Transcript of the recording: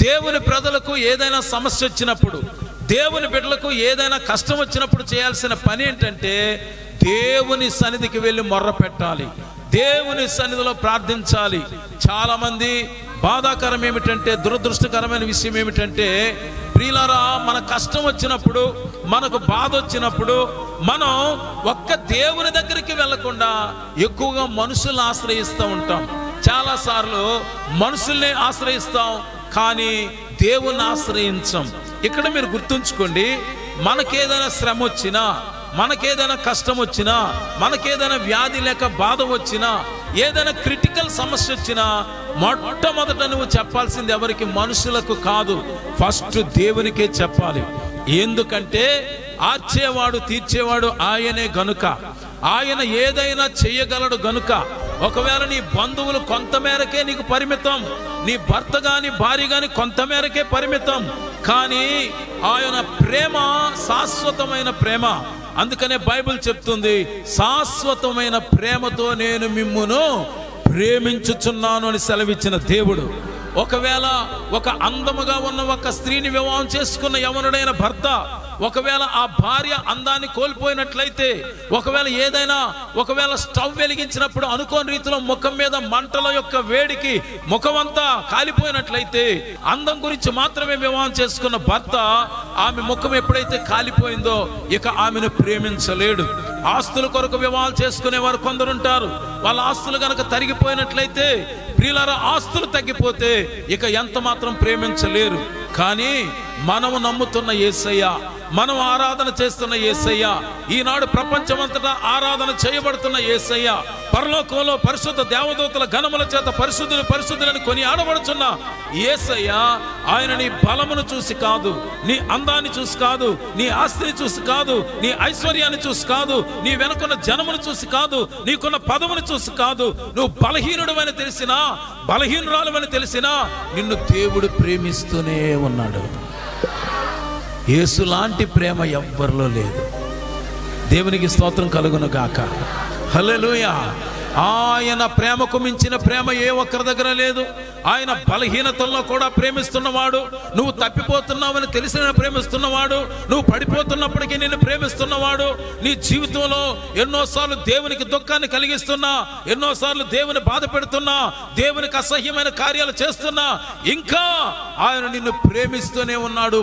దేవుని ప్రజలకు ఏదైనా సమస్య వచ్చినప్పుడు, దేవుని బిడ్డలకు ఏదైనా కష్టం వచ్చినప్పుడు చేయాల్సిన పని ఏంటంటే దేవుని సన్నిధికి వెళ్ళి మొర్ర పెట్టాలి, దేవుని సన్నిధిలో ప్రార్థించాలి. చాలా మంది బాధాకరం ఏమిటంటే, దురదృష్టకరమైన విషయం ఏమిటంటే, ప్రియులారా, మన కష్టం వచ్చినప్పుడు, మనకు బాధ వచ్చినప్పుడు మనం ఒక్క దేవుని దగ్గరికి వెళ్లకుండా ఎక్కువగా మనుషుల్ని ఆశ్రయిస్తూ ఉంటాం. చాలాసార్లు మనుషుల్ని ఆశ్రయిస్తాం కానీ దేవుణ్ణి ఆశ్రయించం. ఇక్కడ మీరు గుర్తుంచుకోండి, మనకేదైనా శ్రమ వచ్చినా, మనకేదైనా కష్టం వచ్చినా, మనకేదైనా వ్యాధి లేక బాధ వచ్చినా, ఏదైనా క్రిటికల్ సమస్య వచ్చినా మొట్టమొదట నువ్వు చెప్పాల్సింది ఎవరికి? మనుషులకు కాదు, ఫస్ట్ దేవునికే చెప్పాలి. ఎందుకంటే ఆర్చేవాడు తీర్చేవాడు ఆయనే గనుక, ఆయన ఏదైనా చేయగలడు గనుక. ఒకవేళ నీ బంధువులు కొంతమేరకే నీకు పరిమితం, నీ భర్త గాని భార్య గాని కొంతమేరకే పరిమితం, కానీ ఆయన ప్రేమ శాశ్వతమైన ప్రేమ. అందుకనే బైబిల్ చెప్తుంది, శాశ్వతమైన ప్రేమతో నేను మిమ్మును ప్రేమించుచున్నాను అని సెలవిచ్చిన దేవుడు. ఒకవేళ ఒక అందముగా ఉన్న ఒక స్త్రీని వివాహం చేసుకున్న యవనుడైన భర్త ఒకవేళ ఆ భార్య అందాన్ని కోల్పోయినట్లయితే, ఒకవేళ స్టవ్ వెలిగించినప్పుడు అనుకోని రీతిలో ముఖం మీద మంటల యొక్క వేడికి ముఖమంతా కాలిపోయినట్లయితే, అందం గురించి మాత్రమే వివాహం చేసుకున్న భర్త ఆమె ముఖం ఎప్పుడైతే కాలిపోయిందో ఇక ఆమెను ప్రేమించలేడు. ఆస్తుల కొరకు వివాహాలు చేసుకునేవారు కొందరుంటారు. వాళ్ళ ఆస్తులు గనక తరిగిపోయినట్లయితే, ప్రియులారా, ఆస్తులు తగ్గిపోతే ఇక ఎంత మాత్రం ప్రేమించలేరు. కానీ మనము నమ్ముతున్న యేసయ్య, మనం ఆరాధన చేస్తున్న యేసయ్య, ఈనాడు ప్రపంచమంతటా ఆరాధన చేయబడుతున్న యేసయ్య, పరలోకంలో పరిశుద్ధ దేవదూతల ఘనముల చేత పరిశుద్ధులు పరిశుద్ధులని కొని ఆడబడుచున్న యేసయ్య, ఆయన నీ బలమును చూసి కాదు, నీ అందాన్ని చూసి కాదు, నీ ఆస్తిని చూసి కాదు, నీ ఐశ్వర్యాన్ని చూసి కాదు, నీ వెనుకున్న జనమును చూసి కాదు, నీకున్న పదమును చూసి కాదు, నువ్వు బలహీనుడవని తెలిసినా, బలహీనురాలువని తెలిసినా నిన్ను దేవుడు ప్రేమిస్తూనే ఉన్నాడు. యేసు లాంటి ప్రేమ ఎవ్వరిలో లేదు. దేవునికి స్తోత్రం కలుగును గాక. హల్లెలూయా. ఆయన ప్రేమకు మించిన ప్రేమ ఏ ఒక్కరి దగ్గర లేదు. ఆయన బలహీనతల్లో కూడా ప్రేమిస్తున్నవాడు, నువ్వు తప్పిపోతున్నావని తెలిసిన ప్రేమిస్తున్నవాడు, నువ్వు పడిపోతున్నప్పటికీ నిన్ను ప్రేమిస్తున్నవాడు, నీ జీవితంలో ఎన్నోసార్లు దేవునికి దుఃఖాన్ని కలిగిస్తున్నా, ఎన్నోసార్లు దేవుని బాధ పెడుతున్నా, దేవునికి అసహ్యమైన కార్యాలు చేస్తున్నా, ఇంకా ఆయన నిన్ను ప్రేమిస్తూనే ఉన్నాడు.